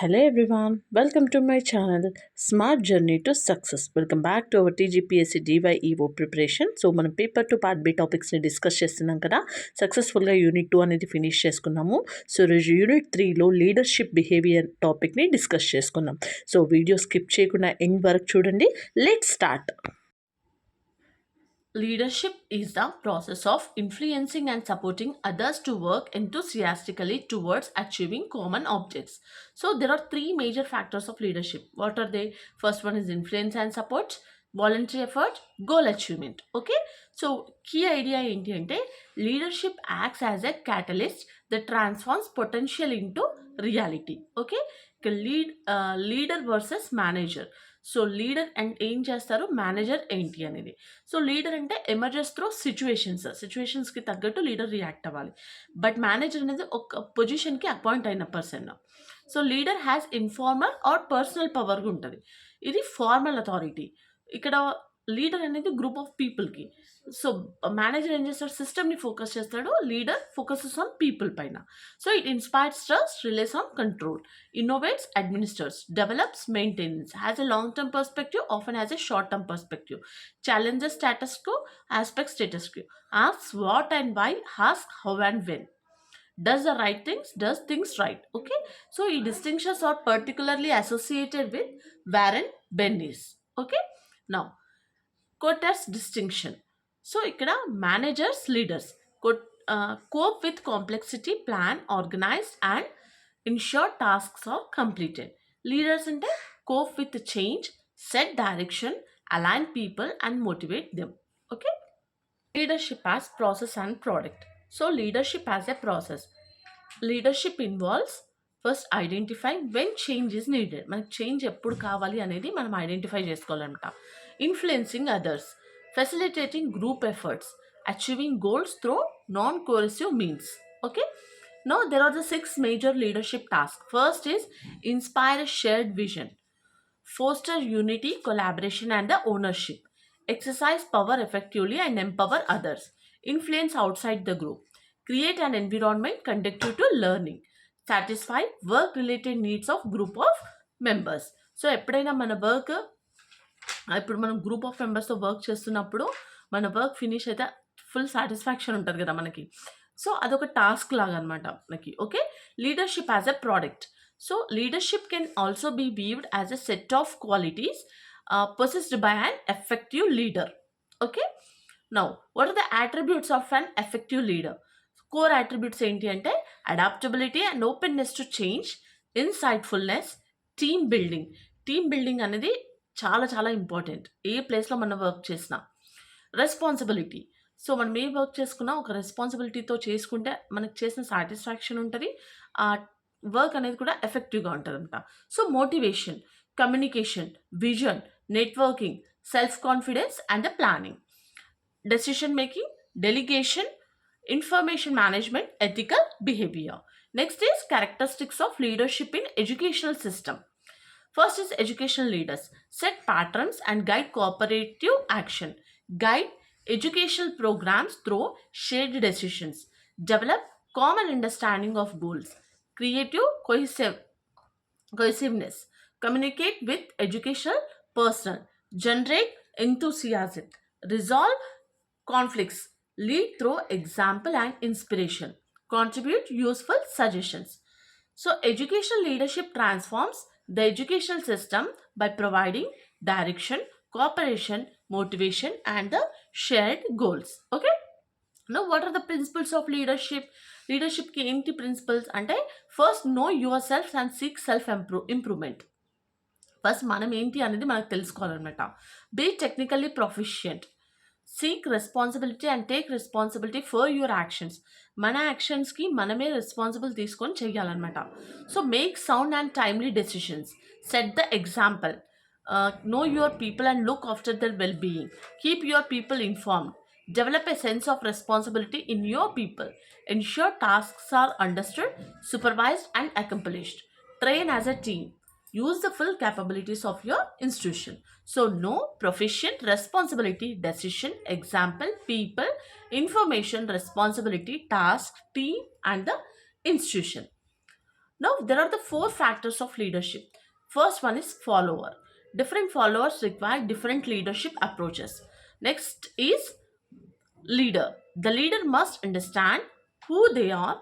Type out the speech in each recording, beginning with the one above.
Hello everyone, welcome to my channel Smart Journey to Success. Welcome back to our TGPSC DyEO preparation. So మనం paper two part B టాపిక్స్ని discuss చేస్తున్నాం కదా. సక్సెస్ఫుల్గా unit 2 అనేది finish చేసుకున్నాము. So ఈరోజు unit 3లో leadership behaviour టాపిక్ని discuss చేసుకున్నాం. సో వీడియో స్కిప్ చేయకుండా ఎండ్ వరకు చూడండి. Let's start. Leadership is the process of influencing and supporting others to work enthusiastically towards achieving common objects. So there are three major factors of leadership. What are they? First one is influence and support, voluntary effort, goal achievement. Okay. So key idea enti ante leadership acts as a catalyst that transforms potential into reality. Okay. Leader versus manager. So leader and ఏం చేస్తారు, manager ఏంటి అనేది. So leader అంటే emerges through సిచ్యువేషన్స్కి తగ్గట్టు leader react అవ్వాలి. But manager అనేది ఒక పొజిషన్కి అపాయింట్ అయిన person. So leader has informal or personal పవర్గా ఉంటుంది. ఇది ఫార్మల్ అథారిటీ. ఇక్కడ లీడర్ అనేది గ్రూప్ ఆఫ్ పీపుల్కి. సో మేనేజర్ ఏం చేస్తాడు, సిస్టమ్ని ఫోకస్ చేస్తాడు. లీడర్ ఫోకసెస్ ఆన్ పీపుల్ పైన. So it inspires trust, relies on control, innovates, administers, develops, maintains, has a long-term perspective, often has a short-term perspective, challenges status quo, aspects status quo, asks what and why, asks how and when, does the right things, does things right. Okay, so these distinctions are particularly associated with Warren Bennis. Okay, now quotas distinction. So ikkada managers, leaders cope with complexity, plan, organize and ensure tasks are completed. Leaders ante cope with change, set direction, align people and motivate them. Okay. Leadership as process and product. So leadership as a process. Leadership involves first identifying when change is needed. మనకి change ఎప్పుడు కావాలి అనేది మనం identify చేసుకోవాలంట. Influencing others, facilitating group efforts, achieving goals through non coercive means. Okay. Now there are the 6 major leadership tasks. First is inspire a shared vision, foster unity, collaboration and the ownership, exercise power effectively and empower others, influence outside the group, create an environment conducive to learning, satisfy work related needs of group of members. So ఎప్పుడైనా ఇప్పుడు మనం group of మెంబర్స్తో work చేస్తున్నప్పుడు మన work finish అయితే full satisfaction ఉంటుంది కదా మనకి. సో అదొక టాస్క్ లాగా అనమాట మనకి. Okay. Leadership as a product. So leadership can also be viewed as a set of qualities possessed by an effective leader. Okay. Now what are the attributes of an effective leader? Core attributes ఏంటి అంటే adaptability and openness to change, insightfulness, team building. Team building అనేది చాలా చాలా important ఏ ప్లేస్లో మనం work చేసినా. Responsibility. So మనం ఏ work చేసుకున్నా ఒక రెస్పాన్సిబిలిటీతో చేసుకుంటే మనకు చేసిన సాటిస్ఫాక్షన్ ఉంటుంది. ఆ వర్క్ అనేది కూడా ఎఫెక్టివ్గా ఉంటుంది అనమాట. So motivation, communication, vision, networking, self confidence and the planning, decision making, delegation, information management, ethical behavior. Next is characteristics of leadership in educational system. First is educational leaders set patterns and guide cooperative action, guide educational programs through shared decisions, develop common understanding of goals, creative cohesiveness, communicate with educational personnel, generate enthusiasm, resolve conflicts, lead through example and inspiration, contribute useful suggestions. So educational leadership transforms the educational system by providing direction, cooperation, motivation and the shared goals. Okay. Now what are the principles of leadership? Leadership ki enti principles ante first know yourself and seek self improvement. First మనం ఏంటి అనేది మనకు తెలుసుకోవాలన్నమాట. Be technically proficient, seek responsibility and take responsibility for your actions. మన యాక్షన్స్కి మనమే responsible తీసుకొని చెయ్యాలన్నమాట. So make sound and timely decisions, set the example, know your people and look after their well being, keep your people informed, develop a sense of responsibility in your people, ensure tasks are understood, supervised and accomplished, train as a team, use the full capabilities of your institution. So know, proficient, responsibility, decision, example, people, information, responsibility, task, team and the institution. Now, there are the four factors of leadership. First one is follower. Different followers require different leadership approaches. Next is leader. The leader must understand who they are,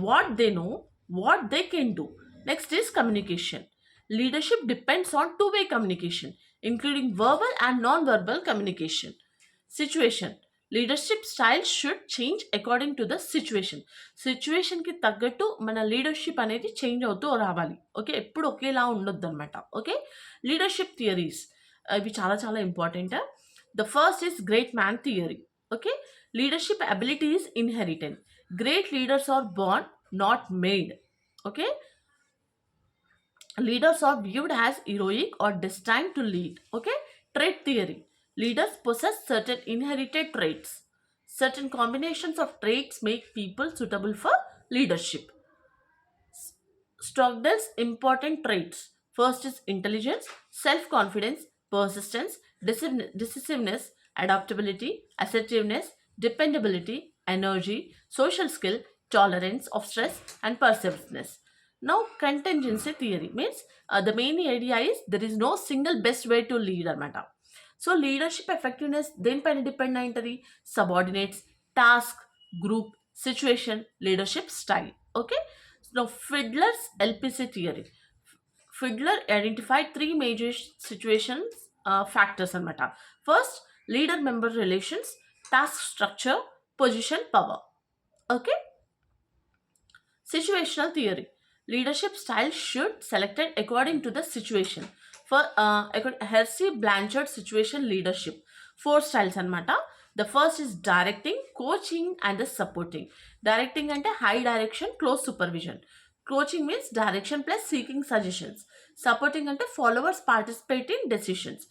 what they know, what they can do. Next is communication. Leadership depends on two-way communication, including verbal and non-verbal communication. Situation. Leadership style should change according to the సిచ్యువేషన్కి తగ్గట్టు మన leadership అనేది change అవుతూ రావాలి. Okay, ఎప్పుడు ఒకేలా ఉండొద్దు అనమాట. ఓకే, లీడర్షిప్ థియరీస్ ఇవి చాలా చాలా important. The first is great man theory. Okay, leadership ability is inherited. Great leaders are born, not made. Okay, leaders are viewed as heroic or destined to lead. Okay, trait theory. Leaders possess certain inherited traits. Certain combinations of traits make people suitable for leadership. Stockdale's important traits. First is intelligence, self-confidence, persistence, decisiveness, adaptability, assertiveness, dependability, energy, social skill, tolerance of stress, and perseverance. Now, contingency theory means the main idea is there is no single best way to lead matter. So, leadership effectiveness then depend on subordinates, task, group, situation, leadership style. Okay. Now, Fiedler's LPC theory. Fiedler identified three major situations factors and matter. First, leader-member relations, task structure, position, power. Okay. Situational theory. Leadership style should selected according to the situation. For Hersey Blanchard situation leadership. Four styles and matter. The first is directing, coaching, and the supporting. Directing and a high direction, close supervision. Coaching means direction plus seeking suggestions. Supporting and followers participate in decisions.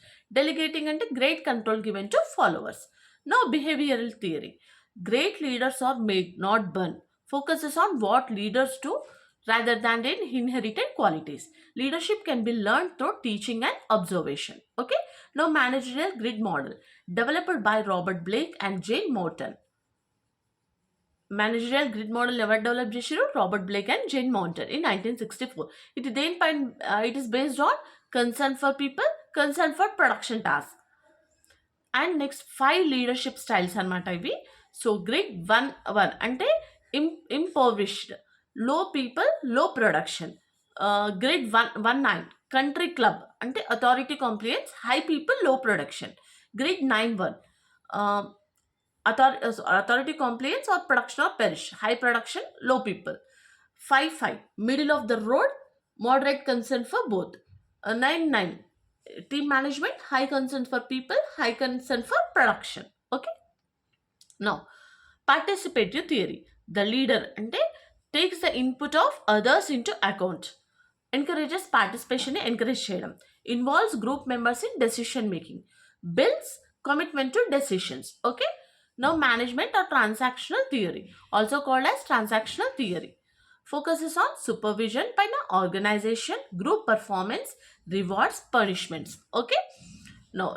Delegating and great control given to followers. Now, behavioral theory. Great leaders are made, not born. Focuses on what leaders do rather than in inherited qualities. Leadership can be learned through teaching and observation. Okay. Now, managerial grid model developed by Robert Blake and Jane Morton. Managerial grid model ఎవరు develop చేశారు? Robert Blake and Jane Mouton in 1964. It is based on concern for people, concern for production task. And next 5 leadership styles అనమాట ఇవి. So grid 1 అంటే impoverished, low people, low production. Grade 119 country club అంటే authority compliance, high people, low production. Grade 91 authority compliance or production or perish, high production, low people. 5 middle of the road, moderate concern for both. 9 team management, high concern for people, high concern for production. Okay, now participatory theory. The leader ante takes the input of others into account, encourages participation, encourage cheyadam, involves group members in decision making, builds commitment to decisions. Okay, now management or transactional theory, also called as transactional theory, focuses on supervision by the organization, group performance, rewards, punishments. Okay, now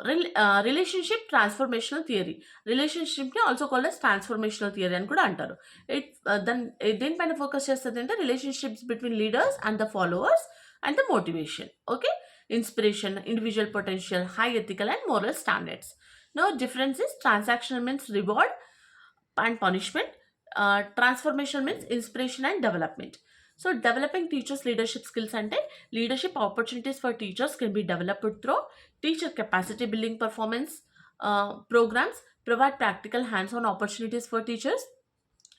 relationship transformational theory. Relationship ni also called as transformational theory అని కూడా అంటారు. దేనిపైన focus చేస్తుంది అంటే relationships between leaders and the followers and the motivation. Okay, inspiration, individual potential, high ethical and moral standards. Now difference is transactional means reward and punishment. Transformation means inspiration and development. So developing teachers leadership skills ante leadership opportunities for teachers can be developed through teacher capacity building performance programs, provide practical hands-on opportunities for teachers,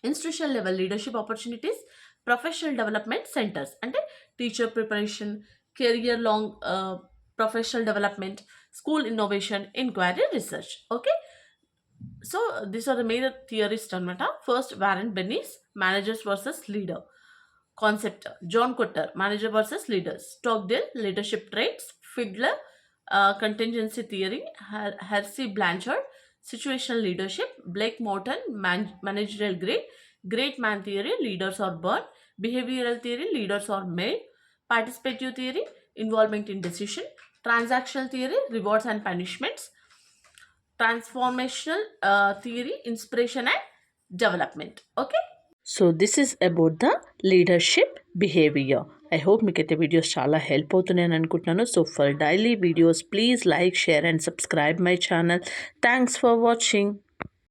institutional level leadership opportunities, professional development centers ante teacher preparation, career long professional development, school innovation, inquiry, research. Okay, so these are the major theorists anamata. First, Warren Bennis, managers versus leader concept. John Kotter, manager versus leaders. Stockdale, leadership traits. Fiedler, contingency theory. Hersey Blanchard, situational leadership. Blake Morton, managerial grid. Great man theory, leaders are born. Behavioral theory, leaders are made. Participative theory, involvement in decision. Transactional theory, rewards and punishments. Transformational theory, inspiration and development. Okay, so this is about the leadership behavior. I hope మీకైతే videos చాలా help అవుతున్నాయని అనుకుంటున్నాను. So for daily videos please like, share and subscribe my channel. Thanks for watching.